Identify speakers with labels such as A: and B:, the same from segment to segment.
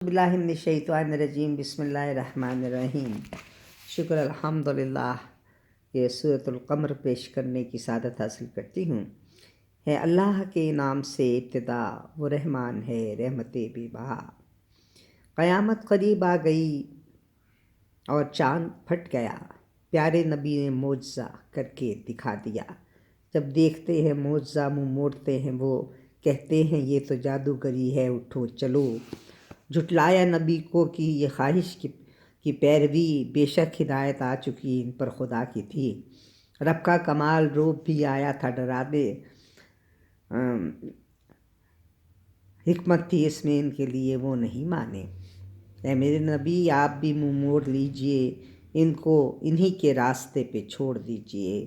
A: باللہ من الشیطان الرجیم بسم اللہ الرحمن الرحیم۔ شکر الحمدللہ کہ سورۃ القمر پیش کرنے کی سعادت حاصل کرتی ہوں۔ ہے اللہ کے نام سے ابتدا، وہ رحمان ہے رحمت بے بہا۔ قیامت قریب آ گئی اور چاند پھٹ گیا، پیارے نبی نے معجزہ کر کے دکھا دیا۔ جب دیکھتے ہیں معجزہ منہ موڑتے ہیں وہ، کہتے ہیں یہ تو جادوگری ہے، اٹھو چلو۔ جھٹلایا نبی کو کی یہ خواہش کی پیروی، بے شک ہدایت آ چکی ان پر خدا کی تھی۔ رب کا کمال روپ بھی آیا تھا ڈرا دے، حکمت تھی اس میں ان کے لیے وہ نہیں مانے۔ اے میرے نبی آپ بھی منہ موڑ لیجئے، ان کو انہی کے راستے پہ چھوڑ دیجئے۔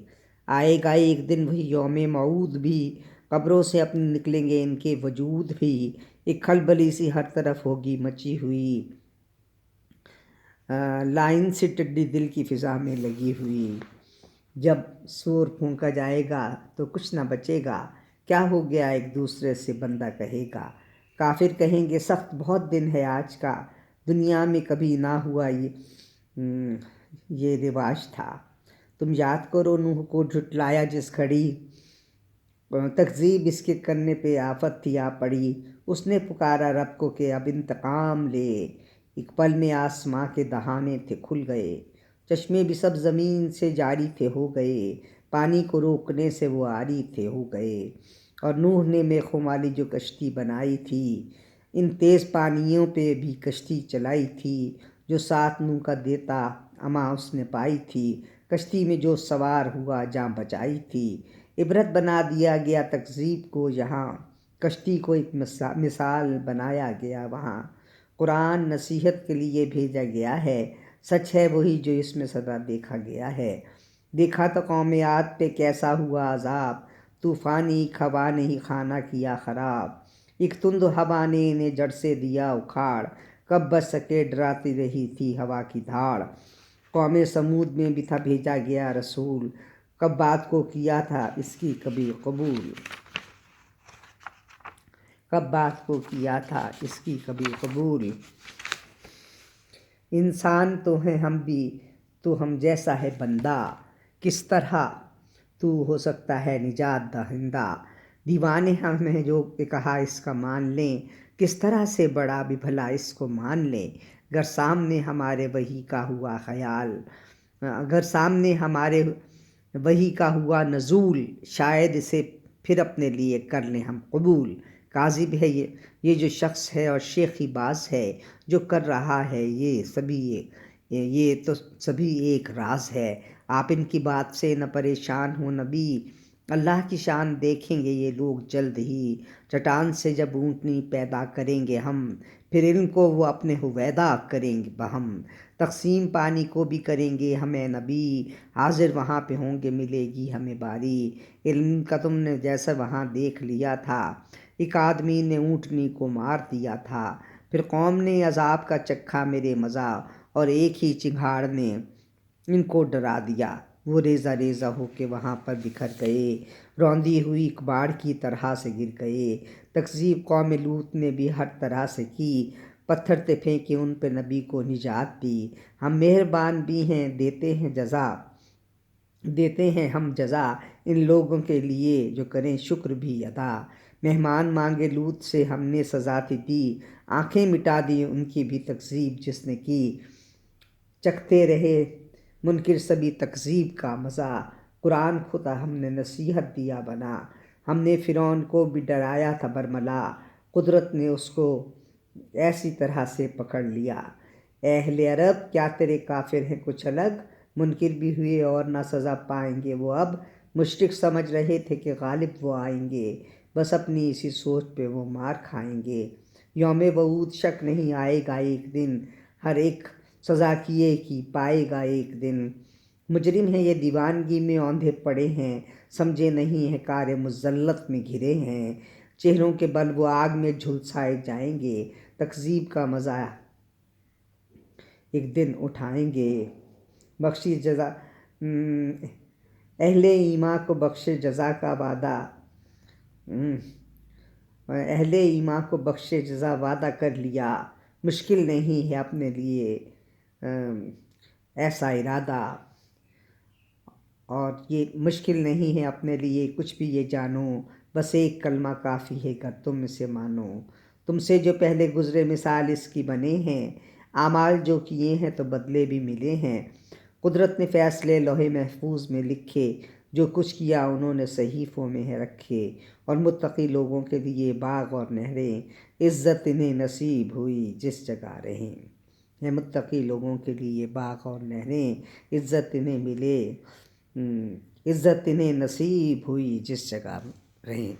A: آئے گا ایک دن وہی یوم موعود بھی، قبروں سے اپنے نکلیں گے ان کے وجود بھی۔ ایک کھلبلی سی ہر طرف ہوگی مچی ہوئی، لائن سی ٹڈی دل کی فضا میں لگی ہوئی۔ جب سور پھونکا جائے گا تو کچھ نہ بچے گا، کیا ہو گیا ایک دوسرے سے بندہ کہے گا۔ کافر کہیں گے سخت بہت دن ہے آج کا، دنیا میں کبھی نہ ہوا یہ رواج تھا۔ تم یاد کرو نوح کو جھٹلایا جس گھڑی، تکذیب اس کے کرنے پہ آفت تھی آ پڑی۔ اس نے پکارا رب کو کہ اب انتقام لے، ایک پل میں آسماں کے دہانے تھے کھل گئے، چشمے بھی سب زمین سے جاری تھے ہو گئے، پانی کو روکنے سے وہ عاری تھے ہو گئے۔ اور نوح نے میخوں والی جو کشتی بنائی تھی، ان تیز پانیوں پہ بھی کشتی چلائی تھی، جو ساتھ نوح کا دیتا اما اس نے پائی تھی، کشتی میں جو سوار ہوا جان بچائی تھی۔ عبرت بنا دیا گیا تکذیب کو یہاں، کشتی کو ایک مثال بنایا گیا وہاں۔ قرآن نصیحت کے لیے بھیجا گیا ہے، سچ ہے وہی جو اس میں سدا دیکھا گیا ہے۔ دیکھا تو قوم عاد پہ کیسا ہوا عذاب، طوفانی ہوا نے ہی خانہ کیا خراب۔ ایک تند ہوا نے انہیں جڑ سے دیا اکھاڑ، کب بچ سکے ڈراتی رہی تھی ہوا کی دھاڑ۔ قوم سمود میں بھی تھا بھیجا گیا رسول، کب بات کو کیا تھا اس کی کبھی قبول، کب بات کو کیا تھا اس کی کبھی قبول۔ انسان تو ہیں ہم بھی، تو ہم جیسا ہے بندہ، کس طرح تو ہو سکتا ہے نجات دہندہ۔ دیوانے ہم ہیں جو کہا اس کا مان لیں، کس طرح سے بڑا بھی بھلا اس کو مان لیں۔ اگر سامنے ہمارے وحی کا ہوا خیال، اگر سامنے ہمارے وحی کا ہوا نزول، شاید اسے پھر اپنے لیے کر لیں ہم قبول۔ کاذب ہے یہ جو شخص ہے اور شیخی باز ہے، جو کر رہا ہے یہ تو سبھی ایک راز ہے۔ آپ ان کی بات سے نہ پریشان ہو نبی، اللہ کی شان دیکھیں گے یہ لوگ جلد ہی۔ چٹان سے جب اونٹنی پیدا کریں گے ہم، پھر ان کو وہ اپنے ہویدا کریں گے بہم۔ تقسیم پانی کو بھی کریں گے ہمیں نبی، حاضر وہاں پہ ہوں گے ملے گی ہمیں باری۔ علم کا تم نے جیسا وہاں دیکھ لیا تھا، ایک آدمی نے اونٹنی کو مار دیا تھا، پھر قوم نے عذاب کا چکھا میرے مزہ، اور ایک ہی چنگھاڑ نے ان کو ڈرا دیا۔ وہ ریزہ ریزہ ہو کے وہاں پر بکھر گئے، روندی ہوئی ایک باڑ کی طرح سے گر گئے۔ تکذیب قوم لوط نے بھی ہر طرح سے کی، پتھر تھے پھینکے ان پہ نبی کو نجات دی۔ ہم مہربان بھی ہیں دیتے ہیں ہم جزا ان لوگوں کے لیے جو کریں شکر بھی ادا۔ مہمان مانگے لوط سے ہم نے سزا دی، آنکھیں مٹا دی ان کی بھی تکذیب جس نے کی۔ چکھتے رہے منکر سبھی تکذیب کا مزہ، قرآن خدا ہم نے نصیحت دیا بنا۔ ہم نے فرعون کو بھی ڈرایا تھا برملا، قدرت نے اس کو ایسی طرح سے پکڑ لیا۔ اے اہل عرب کیا تیرے کافر ہیں کچھ الگ، منکر بھی ہوئے اور نہ سزا پائیں گے وہ اب۔ مشرک سمجھ رہے تھے کہ غالب وہ آئیں گے، بس اپنی اسی سوچ پہ وہ مار کھائیں گے۔ یوم وعود شک نہیں آئے گا ایک دن، ہر ایک سزا کیے کی پائے گا ایک دن۔ مجرم ہیں یہ دیوانگی میں اوندھے پڑے ہیں، سمجھے نہیں ہیں کار مذلت میں گھرے ہیں۔ چہروں کے بل وہ آگ میں جھلسائے جائیں گے، تکذیب کا مزہ ایک دن اٹھائیں گے۔ بخشی جزا اہل ایمان کو بخش جزا کا وعدہ، اہل ایمان کو بخش جزا وعدہ کر لیا، مشکل نہیں ہے اپنے لیے ایسا ارادہ، اور یہ مشکل نہیں ہے اپنے لیے کچھ بھی یہ جانو، بس ایک کلمہ کافی ہے اگر تم اسے مانو۔ تم سے جو پہلے گزرے مثال اس کی بنے ہیں، اعمال جو کیے ہیں تو بدلے بھی ملے ہیں۔ قدرت نے فیصلے لوح محفوظ میں لکھے، جو کچھ کیا انہوں نے صحیفوں میں ہے رکھے۔ اور متقی لوگوں کے لیے باغ اور نہریں، عزت انہیں نصیب ہوئی جس جگہ رہیں۔ ہے متقی لوگوں کے لیے باغ اور نہریں، عزت انہیں ملے، عزت انہیں نصیب ہوئی جس جگہ رہیں۔